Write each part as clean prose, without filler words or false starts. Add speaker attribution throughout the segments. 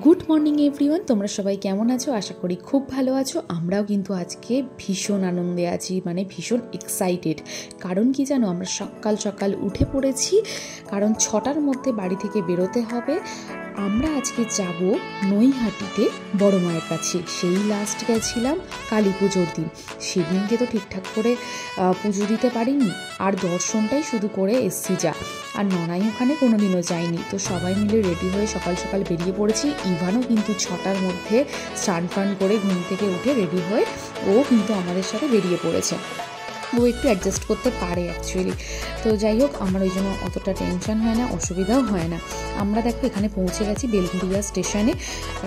Speaker 1: Good morning everyone, তোমরা সবাই কেমন আছো? আশা করি খুব ভালো আছো। আমরাও কিন্তু আজকে ভীষণ আনন্দে আছি, মানে ভীষণ এক্সাইটেড। কারণ কি জানো, আমরা সকাল সকাল উঠে পড়েছি, কারণ 6টার মধ্যে বাড়ি থেকে বেরোতে হবে। আমরা আজকে যাব নৈহাটিতে বড় মায়ের কাছে। সেই লাস্ট গেছিলাম কালী পুজোর দিন, সেদিনকে তো ঠিকঠাক করে পুজো দিতে পারিনি, আর দর্শনটাই শুধু করে এসছি যা। আর ননাই ওখানে কোনোদিনও যায়নি। তো সবাই মিলে রেডি হয়ে সকাল সকাল বেরিয়ে পড়েছি। ইভানও কিন্তু 6টার মধ্যে স্নান ফান করে ঘুম থেকে উঠে রেডি হয়ে ও কিন্তু আমাদের সাথে বেরিয়ে পড়েছে। ও একটু অ্যাডজাস্ট করতে পারে অ্যাকচুয়ালি। তো যাই হোক, আমার ওই জন্য অতটা টেনশন হয় না, অসুবিধাও হয় না। আমরা দেখো এখানে পৌঁছে গেছি বেলঘড়িয়া স্টেশনে।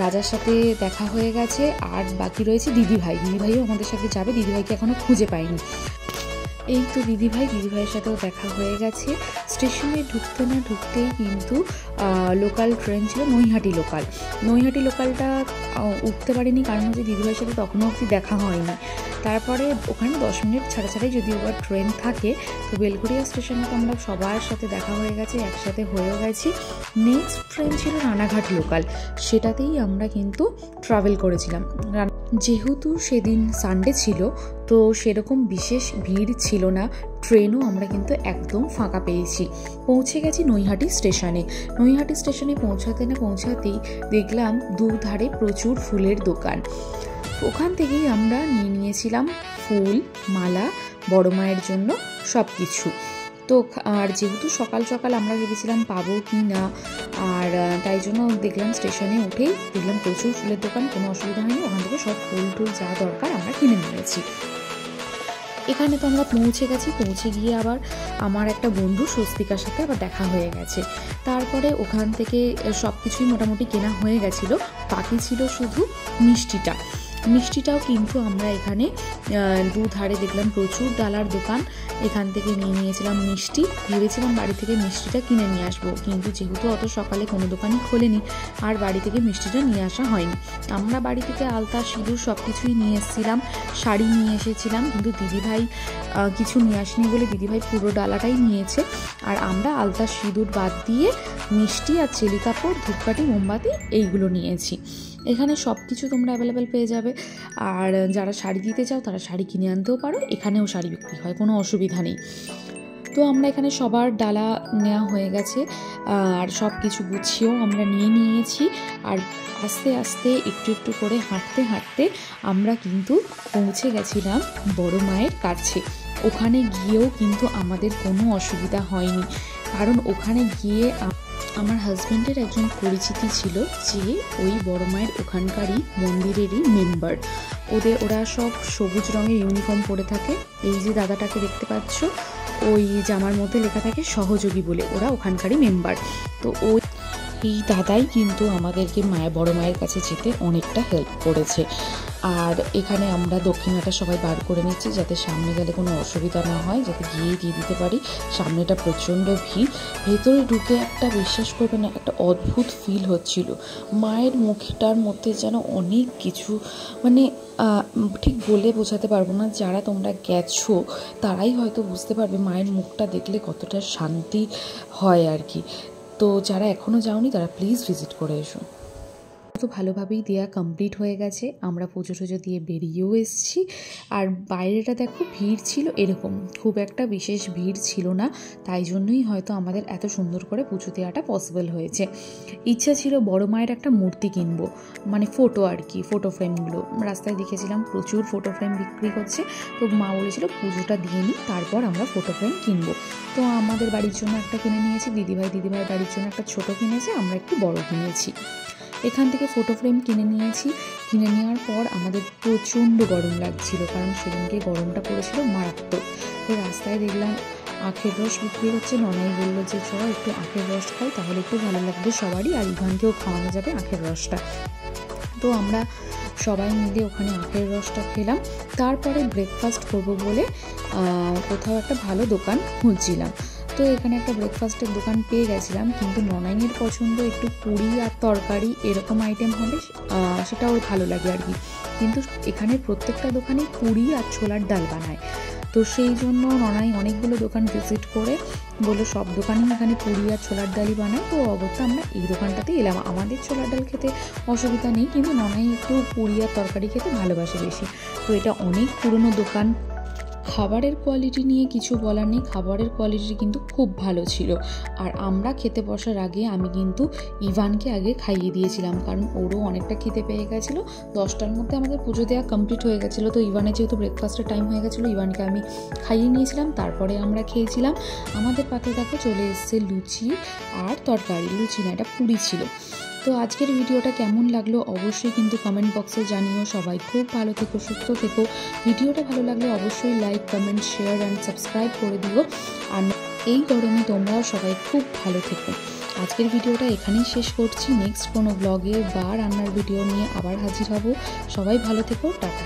Speaker 1: রাজার সাথে দেখা হয়ে গেছে, আর বাকি রয়েছে দিদিভাইও আমাদের সাথে যাবে। দিদিভাইকে এখনও খুঁজে পাইনি। এই তো দিদিভাইয়ের সাথেও দেখা হয়ে গেছে। স্টেশনে ঢুকতে না ঢুকতেই কিন্তু লোকাল ট্রেন ছিল, নৈহাটি লোকালটা উঠতে পারিনি, কারণ হচ্ছে দিদিভাইয়ের সাথে তখনও অবধি দেখা হয়নি। তারপরে ওখানে 10 মিনিট ছাড়াই যদি ওবার ট্রেন থাকে। তো বেলঘড়িয়া স্টেশনে তো আমরা সবার সাথে দেখা হয়ে গেছে, একসাথে হয়েও গেছি। নেক্সট ট্রেন ছিল রানাঘাট লোকাল, সেটাতেই আমরা কিন্তু ট্রাভেল করেছিলাম। যেহেতু সেদিন সানডে ছিল, তো সেরকম বিশেষ ভিড় ছিল না, ট্রেনও আমরা কিন্তু একদম ফাঁকা পেয়েছি। পৌঁছে গেছি নৈহাটি স্টেশনে পৌঁছাতেই দেখলাম দুধারে প্রচুর ফুলের দোকান। ওখান থেকেই আমরা নিয়েছিলাম ফুল, মালা, বড় মায়ের জন্য সব কিছু। তো আর যেহেতু সকাল সকাল আমরা ভেবেছিলাম পাবো কি না, আর তাই জন্য দেখলাম স্টেশনে উঠেই দেখলাম প্রচুর ফুলের দোকান, কোনো অসুবিধা হয়নি। ওখান থেকে সব ফুল টুল যা দরকার আমরা কিনে নিয়েছি। এখানে তো আমরা পৌঁছে গিয়ে আবার আমার একটা বন্ধু স্বস্তিকার সাথে আবার দেখা হয়ে গেছে। তারপরে ওখান থেকে সব কিছুই মোটামুটি কেনা হয়ে গেছিলো, বাকি ছিল শুধু মিষ্টিটাও কিন্তু আমরা এখানে দুধারে দেখলাম প্রচুর ডালার দোকান, এখান থেকে নিয়েছিলাম মিষ্টি। ভেবেছিলাম বাড়ি থেকে মিষ্টিটা কিনে নিয়ে আসবো, কিন্তু যেহেতু অত সকালে কোনো দোকানই খোলেনি, আর বাড়ি থেকে মিষ্টিটা নিয়ে আসা হয়নি। আমরা বাড়ি থেকে আলতা, সিঁদুর সব কিছুই নিয়ে এসেছিলাম, শাড়ি নিয়ে এসেছিলাম, কিন্তু দিদিভাই কিছু নিয়ে আসেনি বলে দিদিভাই পুরো ডালাটাই নিয়েছে। আর আমরা আলতা সিঁদুর বাদ দিয়ে মিষ্টি আর চেলি কাপড়, ধূপকাঠি, মোমবাতি এইগুলো নিয়েছি। এখানে সব কিছু তোমরা অ্যাভেলেবেল পেয়ে যাবে, আর যারা শাড়ি দিতে চাও তারা শাড়ি কিনে আনতেও পারো, এখানেও শাড়ি বিক্রি হয়, কোনো অসুবিধা নেই। তো আমরা এখানে সবার ডালা নেওয়া হয়ে গেছে, আর সব কিছু গুছিয়েও আমরা নিয়েছি। আর আস্তে আস্তে একটু করে হাঁটতে আমরা কিন্তু পৌঁছে গেছিলাম বড় মায়ের কাছে। ওখানে গিয়েও কিন্তু আমাদের কোনো অসুবিধা হয়নি, কারণ ওখানে গিয়ে আমার হাজব্যান্ডের একজন পরিচিতি ছিল, যে ওই বড় মায়ের ওখানকারই মন্দিরেরই মেম্বার। ওরা সব সবুজ রঙের ইউনিফর্ম পরে থাকে। এই যে দাদাটাকে দেখতে পাচ্ছ, ওই জামার মধ্যে লেখা থাকে সহযোগী বলে, ওরা ওখানকারই মেম্বার। তো এই দাদাই কিন্তু আমাদেরকে বড় মায়ের কাছে যেতে অনেকটা হেল্প করেছে। আর এখানে আমরা দক্ষিণাটা সবাই বার করে নিচ্ছি, যাতে সামনে গেলে কোনো অসুবিধা না হয়, যাতে গিয়েই দিয়ে দিতে পারি। সামনেটা প্রচণ্ড ভিড়, ভেতরে ঢুকে একটা, বিশ্বাস করবে না, একটা অদ্ভুত ফিল হচ্ছিল। মায়ের মুখটার মধ্যে যেন অনেক কিছু, মানে ঠিক বলে বোঝাতে পারবো না। যারা তোমরা গেছো তারাই হয়তো বুঝতে পারবে মায়ের মুখটা দেখলে কতটা শান্তি হয় আর কি। তো যারা এখনও যাওনি তারা প্লিজ ভিজিট করে এসো। তো ভালোভাবেই দেয়া কমপ্লিট হয়ে গেছে, আমরা পুজো টুজো দিয়ে বেরিয়েও এসেছি। আর বাইরেটা দেখো, ভিড় ছিল এরকম, খুব একটা বিশেষ ভিড় ছিল না, তাই জন্যই হয়তো আমাদের এত সুন্দর করে পুজো দেওয়াটা পসিবল হয়েছে। ইচ্ছা ছিল বড় মায়ের একটা মূর্তি কিনবো, মানে ফটো আর কি, ফটো ফ্রেমগুলো রাস্তায় দেখেছিলাম প্রচুর ফটো ফ্রেম বিক্রি করছে। তো মা বলেছিল পুজোটা দিয়ে নিই, তারপর আমরা ফটো ফ্রেম কিনবো। তো আমাদের বাড়ির জন্য একটা কিনে নিয়েছি, দিদিভাইয়ের বাড়ির জন্য একটা ছোট কিনেছে, আমরা একটু বড় কিনেছি। এখান থেকে ফটো ফ্রেম কিনে নেওয়ার পর আমাদের প্রচণ্ড গরম লাগছিল, কারণ সেদিনকে গরমটা পড়েছিল মারাত্মক। তো রাস্তায় দেখলাম আখের রস বিক্রি হচ্ছে। ননাই বললো যে একটু আখের রস খাই, তাহলে একটু ভালো লাগবে সবারই, আর ইভানকেও খাওয়ানো যাবে আখের রসটা। তো আমরা সবাই মিলে ওখানে আখের রসটা খেলাম। তারপরে ব্রেকফাস্ট করবো বলে কোথাও একটা ভালো দোকান খুঁজছিলাম। তো এখানে একটা ব্রেকফাস্টের দোকান পেয়ে গেছিলাম, কিন্তু ননাইয়ের পছন্দ একটু পুরি আর তরকারি এরকম আইটেম হবে, সেটা ওর ভালো লাগে আর কি। কিন্তু এখানে প্রত্যেকটা দোকানে পুরি আর ছোলার ডাল বানায়। তো সেই জন্য ননাই অনেকগুলো দোকান ভিজিট করে বললো সব দোকানেই এখানে পুরি আর ছোলার ডালই বানায়। তো অবশ্যই আমরা এই দোকানটাতে এলাম। আমাদের ছোলার ডাল খেতে অসুবিধা নেই, কিন্তু ননাই একটু পুরি আর তরকারি খেতে ভালোবাসে বেশি। তো এটা অনেক পুরনো দোকান। খাবারের কোয়ালিটি নিয়ে কিছু বলার নেই, খাবারের কোয়ালিটি কিন্তু খুব ভালো ছিল। আর আমরা খেতে বসার আগে আমি কিন্তু ইভানকে আগে খাইয়ে দিয়েছিলাম, কারণ ওরও অনেকটা খেতে পেয়ে গেছিলো। 10টার মধ্যে আমাদের পুজো দেওয়া কমপ্লিট হয়ে গেছিলো। তো ইভানের যেহেতু ব্রেকফাস্টের টাইম হয়ে গেছিলো, ইভানকে আমি খাইয়ে নিয়েছিলাম, তারপরে আমরা খেয়েছিলাম। আমাদের পাতে দেখো চলে এসছে লুচি আর তরকারি, লুচি না, এটা পুরি ছিল। তো আজকের ভিডিওটা কেমন লাগলো অবশ্যই কিন্তু কমেন্ট বক্সে জানিও। সবাই খুব ভালো থেকো, সুস্থ থেকো। ভিডিওটা ভালো লাগলে অবশ্যই like, comment, share and subscribe করে দিও। আর এই গরমে তোমরাও সবাই খুব ভালো থেকো। আজকের ভিডিওটা এখানেই শেষ করছি। নেক্সট কোনো ব্লগে বা রান্নার ভিডিও নিয়ে আবার হাজির হব। সবাই ভালো থেকো, টাটা।